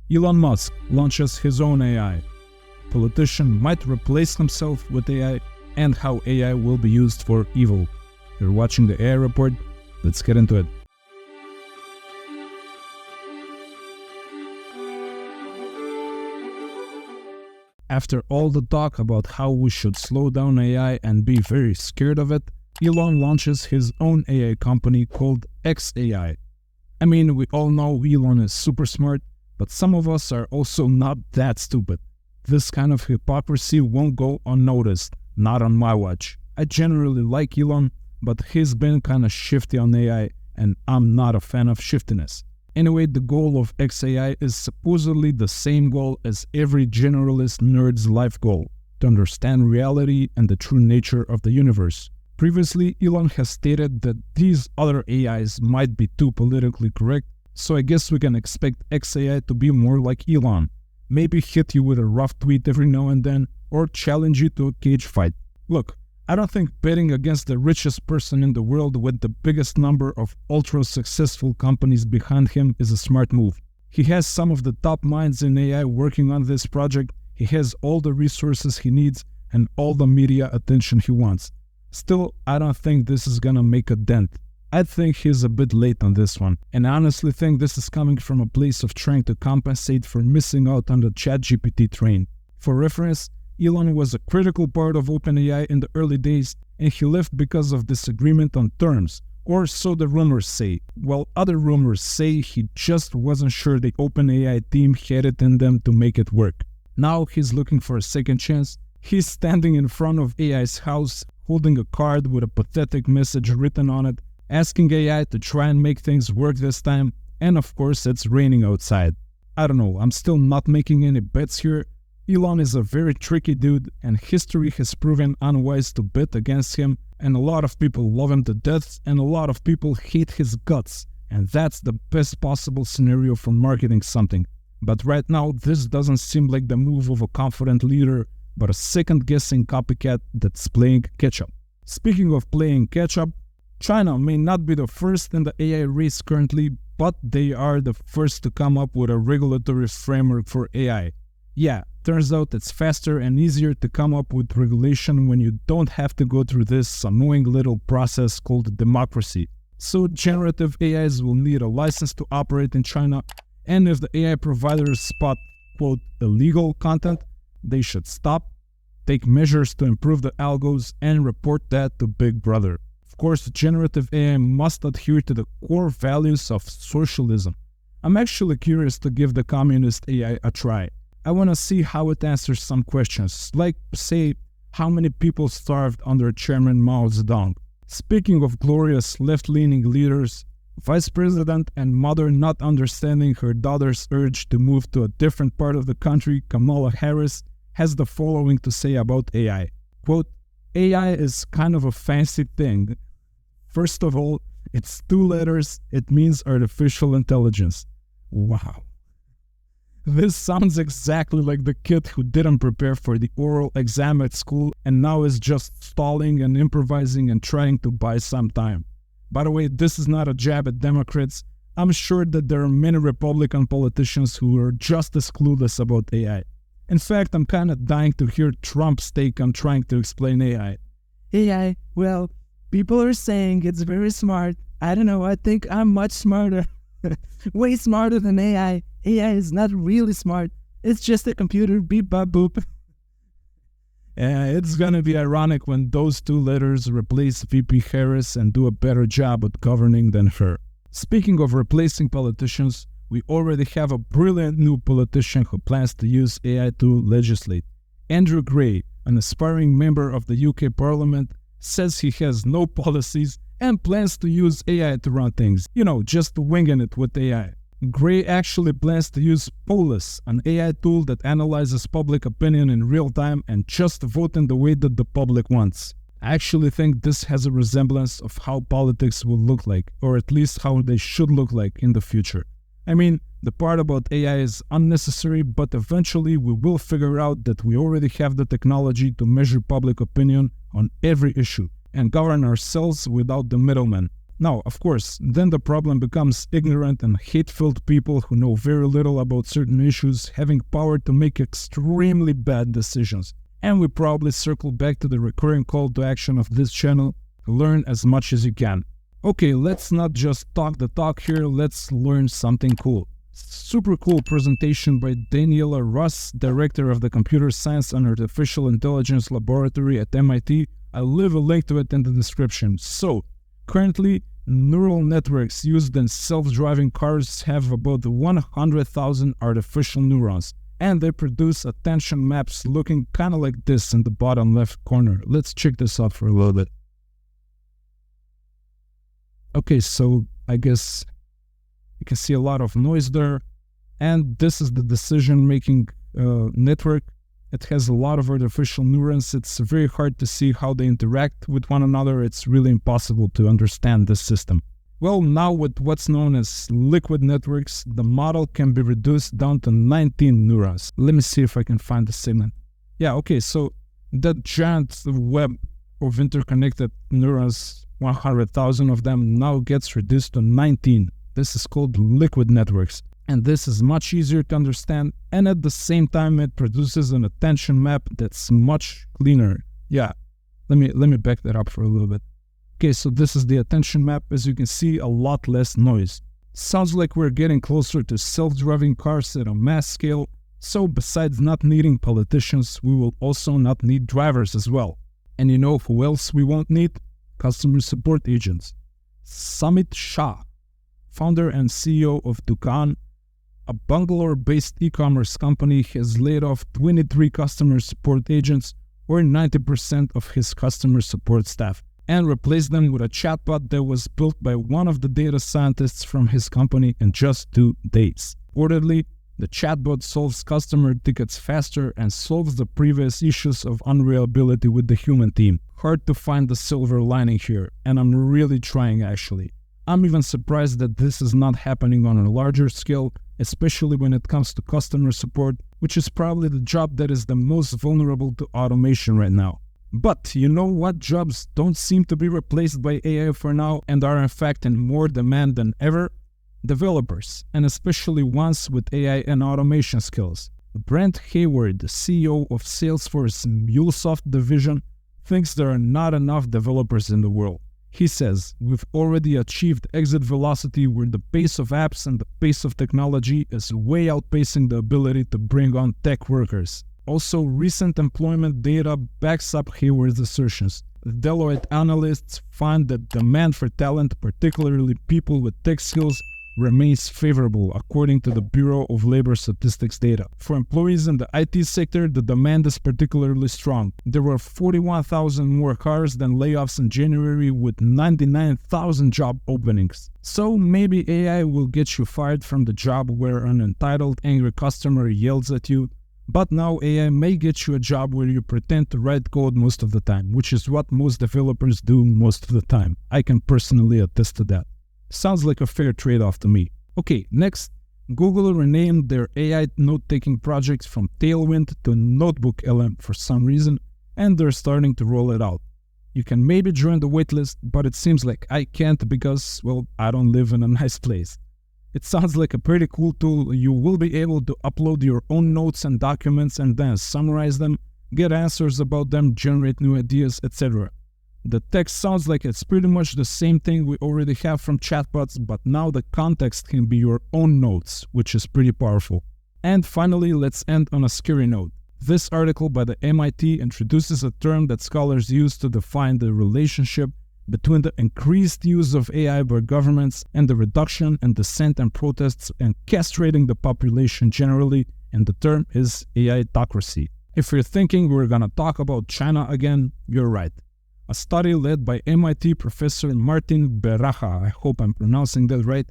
Elon Musk launches his own AI. Politician might replace himself with AI, and how AI will be used for evil. You're watching the AI Report. Let's get into it. After all the talk about how we should slow down AI and be very scared of it, Elon launches his own AI company called XAI. I mean, we all know Elon is super smart, but some of us are also not that stupid. This kind of hypocrisy won't go unnoticed, not on my watch. I generally like Elon, but he's been kinda shifty on AI, and I'm not a fan of shiftiness. Anyway, the goal of XAI is supposedly the same goal as every generalist nerd's life goal: to understand reality and the true nature of the universe. Previously, Elon has stated that these other AIs might be too politically correct, so I guess we can expect XAI to be more like Elon. Maybe hit you with a rough tweet every now and then, or challenge you to a cage fight. Look, I don't think betting against the richest person in the world with the biggest number of ultra-successful companies behind him is a smart move. He has some of the top minds in AI working on this project, he has all the resources he needs, and all the media attention he wants. Still, I don't think this is gonna make a dent. I think he's a bit late on this one, and I honestly think this is coming from a place of trying to compensate for missing out on the ChatGPT train. For reference, Elon was a critical part of OpenAI in the early days, and he left because of disagreement on terms, or so the rumors say, while other rumors say he just wasn't sure the OpenAI team had it in them to make it work. Now he's looking for a second chance. He's standing in front of AI's house, holding a card with a pathetic message written on it, asking AI to try and make things work this time, and of course it's raining outside. I don't know, I'm still not making any bets here. Elon is a very tricky dude, and history has proven unwise to bet against him, and a lot of people love him to death, and a lot of people hate his guts, and that's the best possible scenario for marketing something. But right now, this doesn't seem like the move of a confident leader, but a second-guessing copycat that's playing catch-up. Speaking of playing catch-up, China may not be the first in the AI race currently, but they are the first to come up with a regulatory framework for AI. Yeah, turns out it's faster and easier to come up with regulation when you don't have to go through this annoying little process called democracy. So generative AIs will need a license to operate in China, and if the AI providers spot, quote, illegal content, they should stop, take measures to improve the algos, and report that to Big Brother. Of course, generative AI must adhere to the core values of socialism. I'm actually curious to give the communist AI a try. I want to see how it answers some questions, like, say, how many people starved under Chairman Mao Zedong. Speaking of glorious left-leaning leaders, Vice President and mother not understanding her daughter's urge to move to a different part of the country, Kamala Harris, has the following to say about AI. Quote, AI is kind of a fancy thing. First of all, it's 2 letters, it means artificial intelligence. Wow. This sounds exactly like the kid who didn't prepare for the oral exam at school and now is just stalling and improvising and trying to buy some time. By the way, this is not a jab at Democrats. I'm sure that there are many Republican politicians who are just as clueless about AI. In fact, I'm kind of dying to hear Trump's take on trying to explain AI. AI, well, people are saying it's very smart. I don't know, I think I'm much smarter. Way smarter than AI. AI is not really smart. It's just a computer, beep bop boop. It's gonna be ironic when those 2 letters replace VP Harris and do a better job at governing than her. Speaking of replacing politicians, we already have a brilliant new politician who plans to use AI to legislate. Andrew Gray, an aspiring member of the UK Parliament, says he has no policies and plans to use AI to run things. You know, just winging it with AI. Gray actually plans to use Polis, an AI tool that analyzes public opinion in real time and just vote in the way that the public wants. I actually think this has a resemblance of how politics will look like, or at least how they should look like in the future. I mean, the part about AI is unnecessary, but eventually we will figure out that we already have the technology to measure public opinion on every issue and govern ourselves without the middleman. Now, of course, then the problem becomes ignorant and hate-filled people who know very little about certain issues having power to make extremely bad decisions. And we probably circle back to the recurring call to action of this channel: learn as much as you can. Okay, let's not just talk the talk here, let's learn something cool. Super cool presentation by Daniela Russ, director of the Computer Science and Artificial Intelligence Laboratory at MIT. I'll leave a link to it in the description. So, currently, neural networks used in self-driving cars have about 100,000 artificial neurons, and they produce attention maps looking kind of like this in the bottom left corner. Let's check this out for a little bit. Okay, so I guess you can see a lot of noise there, and this is the decision-making network. It has a lot of artificial neurons. It's very hard to see how they interact with one another. It's really impossible to understand this system. Well, now with what's known as liquid networks, the model can be reduced down to 19 neurons. Let me see if I can find the segment. Yeah, okay, so that giant web of interconnected neurons, 100,000 of them, now gets reduced to 19. This is called liquid networks. And this is much easier to understand, and at the same time it produces an attention map that's much cleaner. Yeah, let me back that up for a little bit. Okay, so this is the attention map. As you can see, a lot less noise. Sounds like we're getting closer to self-driving cars at a mass scale. So besides not needing politicians, we will also not need drivers as well. And you know who else we won't need? Customer support agents. Sumit Shah, founder and CEO of Dukaan, a Bangalore-based e-commerce company, has laid off 23 customer support agents, or 90% of his customer support staff, and replaced them with a chatbot that was built by one of the data scientists from his company in just 2 days. Reportedly, the chatbot solves customer tickets faster and solves the previous issues of unreliability with the human team. Hard to find the silver lining here, and I'm really trying actually. I'm even surprised that this is not happening on a larger scale, especially when it comes to customer support, which is probably the job that is the most vulnerable to automation right now. But you know what jobs don't seem to be replaced by AI for now and are in fact in more demand than ever? Developers, and especially ones with AI and automation skills. Brent Hayward, the CEO of Salesforce MuleSoft division, thinks there are not enough developers in the world. He says, we've already achieved exit velocity where the pace of apps and the pace of technology is way outpacing the ability to bring on tech workers. Also, recent employment data backs up Hayward's assertions. Deloitte analysts find that demand for talent, particularly people with tech skills, remains favorable according to the Bureau of Labor Statistics data. For employees in the IT sector, the demand is particularly strong. There were 41,000 more hires than layoffs in January, with 99,000 job openings. So maybe AI will get you fired from the job where an entitled, angry customer yells at you, but now AI may get you a job where you pretend to write code most of the time, which is what most developers do most of the time. I can personally attest to that. Sounds like a fair trade-off to me. Okay, next, Google renamed their AI note-taking project from Tailwind to NotebookLM for some reason, and they're starting to roll it out. You can maybe join the waitlist, but it seems like I can't because, well, I don't live in a nice place. It sounds like a pretty cool tool. You will be able to upload your own notes and documents and then summarize them, get answers about them, generate new ideas, etc. The text sounds like it's pretty much the same thing we already have from chatbots, but now the context can be your own notes, which is pretty powerful. And finally, let's end on a scary note. This article by the MIT introduces a term that scholars use to define the relationship between the increased use of AI by governments and the reduction in dissent and protests and castrating the population generally, and the term is AI-tocracy. If you're thinking we're gonna talk about China again, you're right. A study led by MIT professor Martin Beraja, I hope I'm pronouncing that right,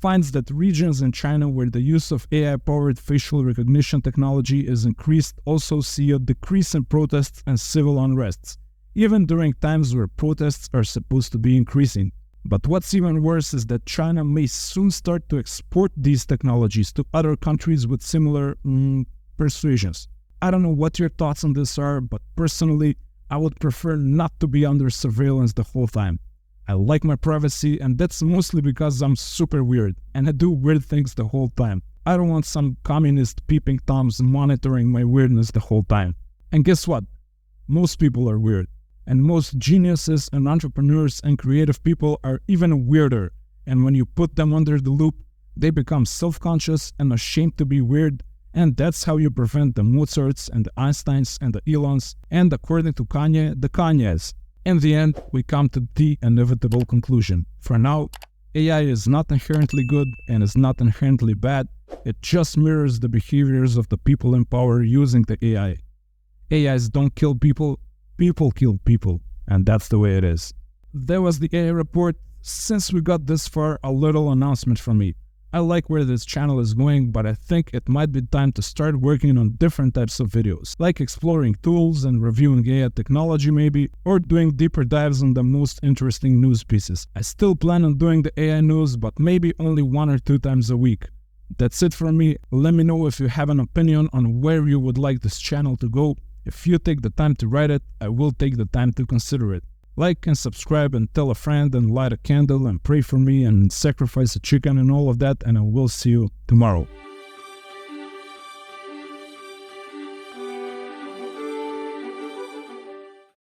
finds that regions in China where the use of AI-powered facial recognition technology is increased also see a decrease in protests and civil unrests, even during times where protests are supposed to be increasing. But what's even worse is that China may soon start to export these technologies to other countries with similar persuasions. I don't know what your thoughts on this are, but personally, I would prefer not to be under surveillance the whole time. I like my privacy, and that's mostly because I'm super weird and I do weird things the whole time. I don't want some communist peeping toms monitoring my weirdness the whole time. And guess what? Most people are weird. And most geniuses and entrepreneurs and creative people are even weirder. And when you put them under the loop, they become self-conscious and ashamed to be weird. And that's how you prevent the Mozarts and the Einsteins and the Elons and, according to Kanye, the Kanyes. In the end, we come to the inevitable conclusion. For now, AI is not inherently good and is not inherently bad. It just mirrors the behaviors of the people in power using the AI. AIs don't kill people, people kill people, and that's the way it is. That was the AI report. Since we got this far, a little announcement from me. I like where this channel is going, but I think it might be time to start working on different types of videos, like exploring tools and reviewing AI technology maybe, or doing deeper dives on the most interesting news pieces. I still plan on doing the AI news, but maybe only 1 or 2 times a week. That's it from me. Let me know if you have an opinion on where you would like this channel to go. If you take the time to write it, I will take the time to consider it. Like and subscribe and tell a friend and light a candle and pray for me and sacrifice a chicken and all of that, and I will see you tomorrow.